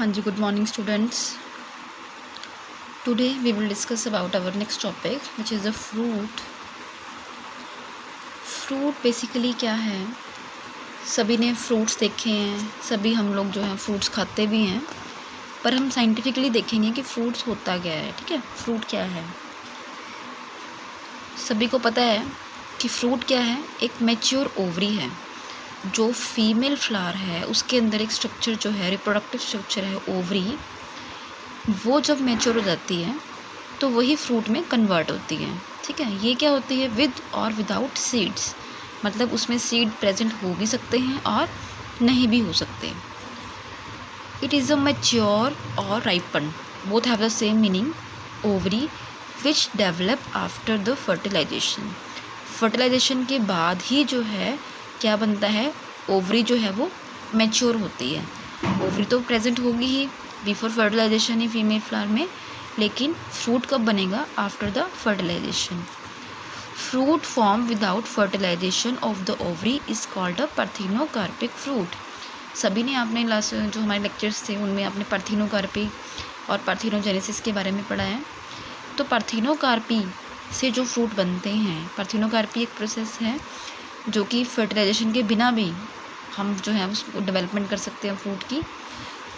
हाँ जी, good morning students. Today we will discuss about our next topic which is the fruit. Fruit basically क्या है? सभी ने फ्रूट्स देखे हैं, सभी हम लोग जो हैं फ्रूट्स खाते भी हैं, पर हम साइंटिफिकली देखेंगे कि फ्रूट्स होता क्या है. ठीक है, फ्रूट क्या है? सभी को पता है कि फ्रूट क्या है. एक मैच्योर ओवरी है. जो फीमेल फ्लावर है उसके अंदर एक स्ट्रक्चर जो है, रिप्रोडक्टिव स्ट्रक्चर है ओवरी, वो जब मैच्योर हो जाती है तो वही फ्रूट में कन्वर्ट होती है. ठीक है, ये क्या होती है? विद और विदाउट सीड्स. मतलब उसमें सीड प्रेजेंट हो भी सकते हैं और नहीं भी हो सकते. इट इज़ अ मैच्योर और ripen, both have the same meaning. Ovary which develop after the fertilization. Fertilization के बाद ही जो है क्या बनता है? ओवरी जो है वो मैच्योर होती है. ओवरी तो प्रेजेंट होगी ही बिफोर फर्टिलाइजेशन ही फीमेल फ्लावर में, लेकिन फ्रूट कब बनेगा? After the fertilization. Fruit form without fertilization of the ovary is called a parthenocarpic fruit. सभी ने आपने लास्ट जो हमारे लेक्चर्स थे उनमें आपने पार्थिनोकार्पी और पार्थिनोजेनेसिस के बारे में पढ़ा है. तो पार्थिनोकार्पी से जो फ्रूट बनते हैं, पार्थिनोकार्पी एक प्रोसेस है जो कि फर्टिलाइजेशन के बिना भी हम जो है उसको डेवलपमेंट कर सकते हैं फ्रूट की.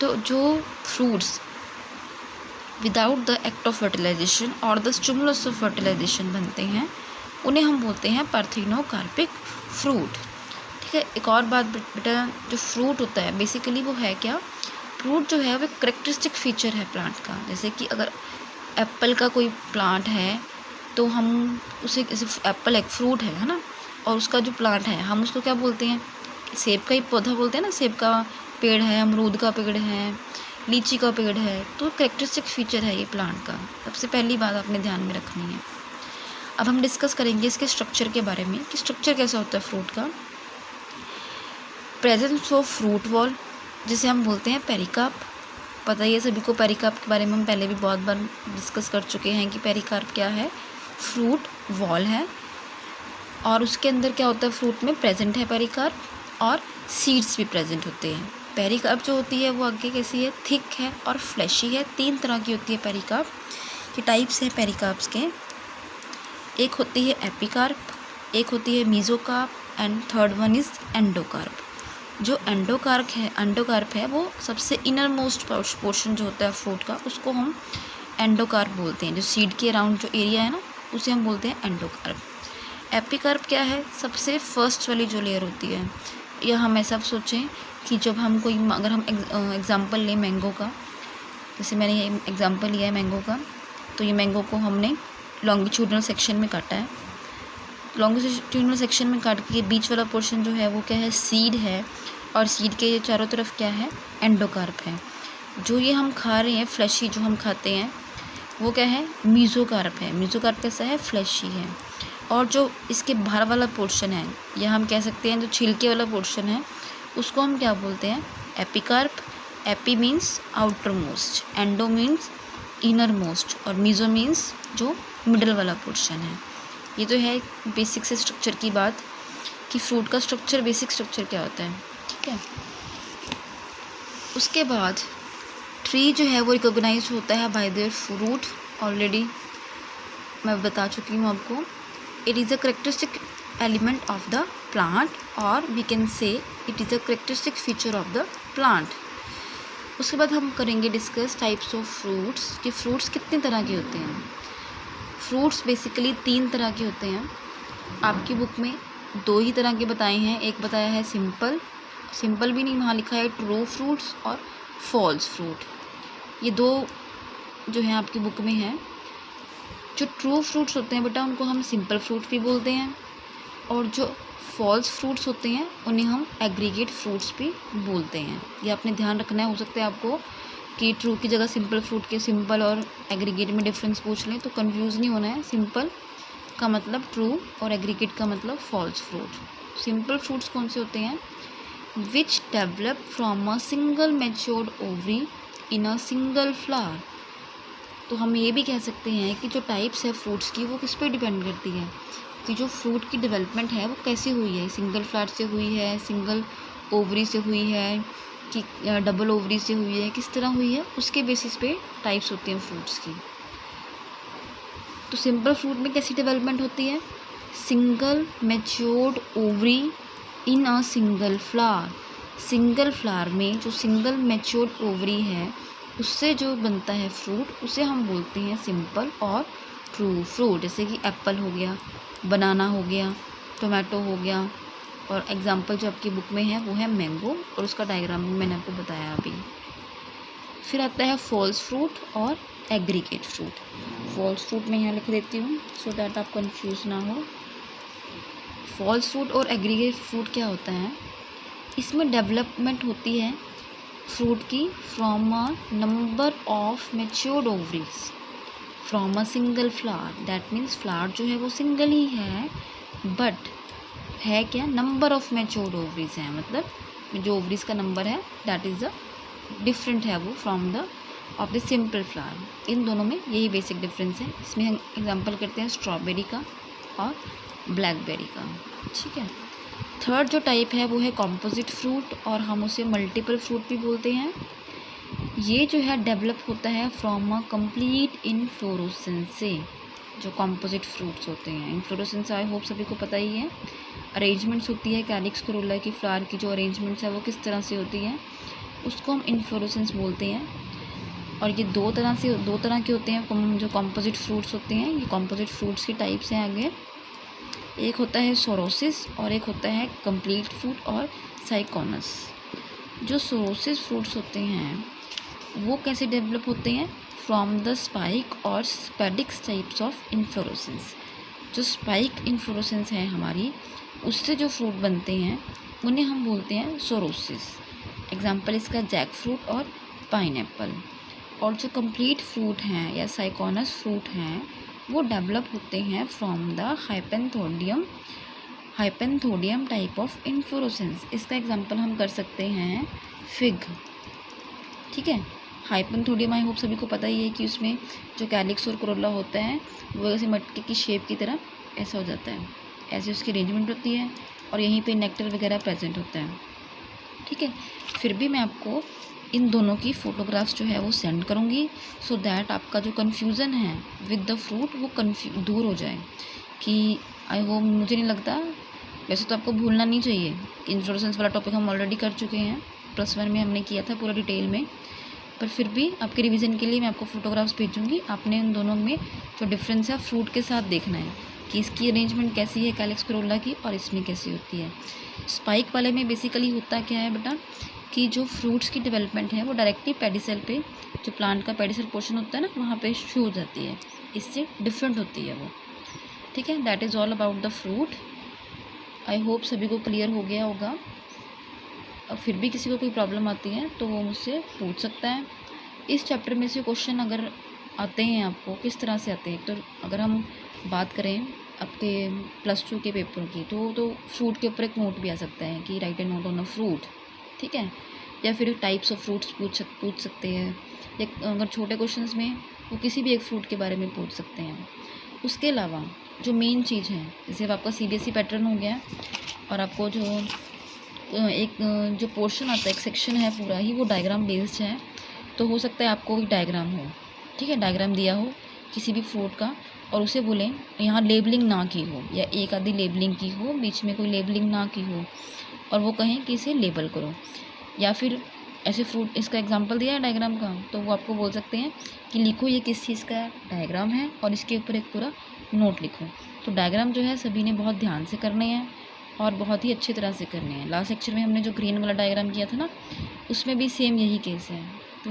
तो जो fruits without the act of fertilization और द स्टिमुलस ऑफ फर्टिलाइजेशन बनते हैं उन्हें हम बोलते हैं पार्थिनोकार्पिक फ्रूट. ठीक है, एक और बात बेटा, जो फ्रूट होता है बेसिकली वो है क्या? फ्रूट जो है वो एक करेक्टरिस्टिक फीचर है प्लांट का. जैसे कि अगर एप्पल का कोई प्लांट है तो हम उसे, जैसे एप्पल एक फ्रूट है ना, और उसका जो प्लांट है हम उसको क्या बोलते हैं? सेब का ही पौधा बोलते हैं ना. सेब का पेड़ है, अमरूद का पेड़ है, लीची का पेड़ है. तो करेक्टरिस्टिक फीचर है ये प्लांट का. सबसे पहली बात आपने ध्यान में रखनी है. अब हम डिस्कस करेंगे इसके स्ट्रक्चर के बारे में कि स्ट्रक्चर कैसा होता है फ्रूट का. प्रेजेंस ऑफ फ्रूट वॉल, जिसे हम बोलते हैं पेरिकार्प. पता ही है सभी को पेरिकार्प के बारे में, हम पहले भी बहुत बार डिस्कस कर चुके हैं कि पेरिकार्प क्या है. फ्रूट वॉल है और उसके अंदर क्या होता है? फ्रूट में प्रेजेंट है पेरिकार्प और सीड्स भी प्रेजेंट होते हैं. पेरिकार्प जो होती है वो आगे कैसी है? थिक है और फ्लैशी है. 3 तरह की होती है पेरिकार्प. ये टाइप्स हैं पेरिकार्प्स के. एक होती है एपिकार्प, एक होती है mesocarp and third one is endocarp. जो एंडोकार्प है वो सबसे इनर मोस्ट पोर्शन जो होता है फ्रूट का, उसको हम एंडोकार्प बोलते हैं. जो सीड के अराउंड जो एरिया है ना, उसे हम बोलते हैं एंडोकार्प. एपिकार्प क्या है? सबसे फर्स्ट वाली जो लेयर होती है. या हम ऐसा सोचें कि जब हम कोई, अगर हम एग्ज़ाम्पल लें मैंगो का, जैसे मैंने ये एग्ज़ाम्पल लिया है मैंगो का, तो ये मैंगो को हमने लॉन्गिट्यूडनल सेक्शन में काटा है. लॉन्गिट्यूडनल सेक्शन में काट के बीच वाला पोर्शन जो है वो क्या है? सीड है. और सीड के चारों तरफ क्या है? एंडोकार्प है. जो ये हम खा रहे हैं फ्लैशी जो हम खाते हैं वो क्या है? मीजोकार्प है. मीजोकार्प कैसा है? फ्लैशी है. और जो इसके बाहर वाला पोर्शन है, या हम कह सकते हैं जो छिलके वाला पोर्शन है, उसको हम क्या बोलते हैं? Epicarp. AP means outer most, endo means inner most, और मीजो मीन्स जो मिडल वाला पोर्शन है. ये तो है बेसिक से स्ट्रक्चर की बात कि फ्रूट का स्ट्रक्चर, बेसिक स्ट्रक्चर क्या होता है. ठीक है, उसके बाद ट्री जो है वो रिकॉग्नाइज होता है बाय देयर फ्रूट. ऑलरेडी मैं बता चुकी हूँ आपको. It is a characteristic element of the plant, और we can say it is a characteristic feature of the plant. उसके बाद हम करेंगे डिस्कस टाइप्स ऑफ फ्रूट्स, कि फ्रूट्स कितने तरह के होते हैं. फ्रूट्स बेसिकली 3 तरह के होते हैं. आपकी बुक में 2 ही तरह के बताए हैं. एक बताया है सिंपल भी नहीं, वहाँ लिखा है ट्रू फ्रूट्स और फॉल्स फ्रूट. ये 2 जो है आपकी बुक में है. जो ट्रू फ्रूट्स होते हैं बेटा उनको हम सिंपल फ्रूट भी बोलते हैं, और जो फॉल्स फ्रूट्स होते हैं उन्हें हम एग्रीगेट फ्रूट्स भी बोलते हैं. ये आपने ध्यान रखना है. हो सकता है आपको कि ट्रू की जगह सिंपल फ्रूट के सिंपल और एग्रीगेट में डिफरेंस पूछ लें, तो कंफ्यूज नहीं होना है. सिंपल का मतलब ट्रू और एग्रीगेट का मतलब फॉल्स फ्रूट. सिंपल फ्रूट्स कौन से होते हैं? Which develop from a single matured ovary in a single flower. तो हम ये भी कह सकते हैं कि जो टाइप्स है फ्रूट्स की वो किस पे डिपेंड करती है, कि जो फ्रूट की डेवलपमेंट है वो कैसे हुई है. सिंगल फ्लावर से हुई है, सिंगल ओवरी से हुई है, कि डबल ओवरी से हुई है, किस तरह हुई है, उसके बेसिस पे टाइप्स होती हैं फ्रूट्स की। तो सिंपल फ्रूट में कैसी डेवलपमेंट होती है? Single matured ovary in a single flower. Single flower में जो सिंगल मैच्योर्ड ओवरी है उससे जो बनता है फ्रूट उसे हम बोलते हैं सिंपल और ट्रू फ्रूट। जैसे कि एप्पल हो गया, बनाना हो गया, टोमेटो हो गया, और एग्जांपल जो आपकी बुक में है वो है मैंगो, और उसका डायग्राम भी मैंने आपको बताया अभी। फिर आता है फॉल्स फ्रूट और एग्रीगेट फ्रूट। फॉल्स फ्रूट मैं यहाँ लिख देती हूँ सो दैट आप कंफ्यूज ना हो। फॉल्स फ्रूट और एग्रीगेट फ्रूट क्या होता है? इसमें डेवलपमेंट होती है फ्रूट की from a number of matured ovaries from a single flower. That means flower जो है वो सिंगल ही है, बट है क्या? नंबर ऑफ मैच्योर्ड ओवरीज हैं, मतलब जो ओवरीज का नंबर है दैट इज़ द डिफरेंट है वो from the of the simple flower. इन दोनों में यही बेसिक डिफरेंस है। इसमें हम एग्जांपल करते हैं स्ट्रॉबेरी का और ब्लैकबेरी का। ठीक है। थर्ड जो टाइप है वो है कॉम्पोजिट फ्रूट, और हम उसे मल्टीपल फ्रूट भी बोलते हैं। ये जो है डेवलप होता है फ्रॉम अ कंप्लीट इनफ्लोरेसेंस से। जो कॉम्पोजिट फ्रूट्स होते हैं, इनफ्लोरेसेंस आई होप सभी को पता ही है। अरेंजमेंट्स होती है कैलिक्स कोरोला की फ्लावर की, जो अरेंजमेंट्स है वो किस तरह से होती है उसको हम इनफ्लोरेसेंस बोलते हैं। और ये दो तरह के होते हैं जो कॉम्पोजिट फ्रूट्स होते हैं। ये कॉम्पोजिट फ्रूट्स की टाइप्स हैं आगे। एक होता है सोरोसिस और एक होता है कंप्लीट फ्रूट और साइकोनस। जो सोरोसिस फ्रूट्स होते हैं वो कैसे डेवलप होते हैं? फ्रॉम द स्पाइक और स्पेडिक्स टाइप्स ऑफ इन्फ्लोरेसेंस। जो स्पाइक इन्फ्लोरेसेंस है हमारी, उससे जो फ्रूट बनते हैं उन्हें हम बोलते हैं सोरोसिस। एग्जाम्पल इसका जैक फ्रूट और पाइनएप्पल। और जो कंप्लीट फ्रूट हैं या साइकोनस फ्रूट हैं वो डेवलप होते हैं from the hypanthodium type of inflorescence. इसका एग्जांपल हम कर सकते हैं फिग। ठीक है। हाइपेंथोडियम आई होप सभी को पता ही है कि उसमें जो कैलिक्स और कोरोला होता है वो ऐसे मटके की शेप की तरह ऐसा हो जाता है, ऐसे उसकी अरेंजमेंट होती है, और यहीं पे नेक्टर वगैरह प्रेजेंट होता है। ठीक है। फिर भी मैं आपको इन दोनों की फ़ोटोग्राफ्स जो है वो सेंड करूँगी सो दैट आपका जो कन्फ्यूज़न है विद द फ्रूट वो दूर हो जाए। कि आई होप, मुझे नहीं लगता, वैसे तो आपको भूलना नहीं चाहिए। इन्फ्लोरेसेंस वाला टॉपिक हम ऑलरेडी कर चुके हैं, +1 में हमने किया था पूरा डिटेल में, पर फिर भी आपके रिवीजन के लिए मैं आपको फ़ोटोग्राफ्स भेजूँगी। आपने इन दोनों में जो डिफरेंस है फ्रूट के साथ देखना है कि इसकी अरेंजमेंट कैसी है कैलिक्स कोरोला की और इसमें कैसी होती है। स्पाइक वाले में बेसिकली होता क्या है बेटा कि जो फ्रूट्स की डेवलपमेंट है वो डायरेक्टली पेडिसेल पे, जो प्लांट का पेडिसेल पोर्शन होता है ना, वहाँ पे शुरू हो जाती है। इससे डिफरेंट होती है वो। ठीक है। That is all about the fruit. I hope सभी को क्लियर हो गया होगा। अब फिर भी किसी को कोई प्रॉब्लम आती है तो वो मुझसे पूछ सकता है। इस चैप्टर में से क्वेश्चन अगर आते हैं आपको, किस तरह से आते हैं? तो अगर हम बात करें आपके +2 के पेपर की तो फ्रूट के ऊपर एक नोट भी आ सकता है कि right A note on a fruit. ठीक है। या फिर टाइप्स ऑफ फ्रूट्स पूछ सकते हैं, या अगर छोटे क्वेश्चंस में वो किसी भी एक फ्रूट के बारे में पूछ सकते हैं। उसके अलावा जो मेन चीज़ है, जैसे आपका CBSE पैटर्न हो गया और आपको जो पोर्शन आता है, एक सेक्शन है पूरा ही वो डायग्राम बेस्ड है, तो हो सकता है आपको एक डायग्राम हो। ठीक है। डायग्राम दिया हो किसी भी फ्रूट का और उसे बोलें यहाँ लेबलिंग ना की हो, या एक आधी लेबलिंग की हो, बीच में कोई लेबलिंग ना की हो, और वो कहें कि इसे लेबल करो। या फिर ऐसे फ्रूट, इसका एग्जांपल दिया है डायग्राम का, तो वो आपको बोल सकते हैं कि लिखो ये किस चीज़ का डायग्राम है और इसके ऊपर एक पूरा नोट लिखो। तो डायग्राम जो है सभी ने बहुत ध्यान से करने हैं और बहुत ही अच्छी तरह से करने हैं। लास्ट लेक्चर में हमने जो ग्रीन वाला डायग्राम किया था ना, उसमें भी सेम यही केस है। तो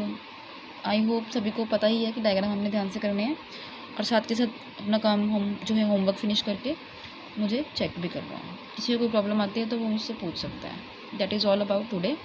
आई होप सभी को पता ही है कि डायग्राम हमने ध्यान से करने हैं, और साथ के साथ अपना काम हम जो है होमवर्क फिनिश करके मुझे चेक भी करवाएं। किसी को कोई प्रॉब्लम आती है तो वो मुझसे पूछ सकता है। That is all about today.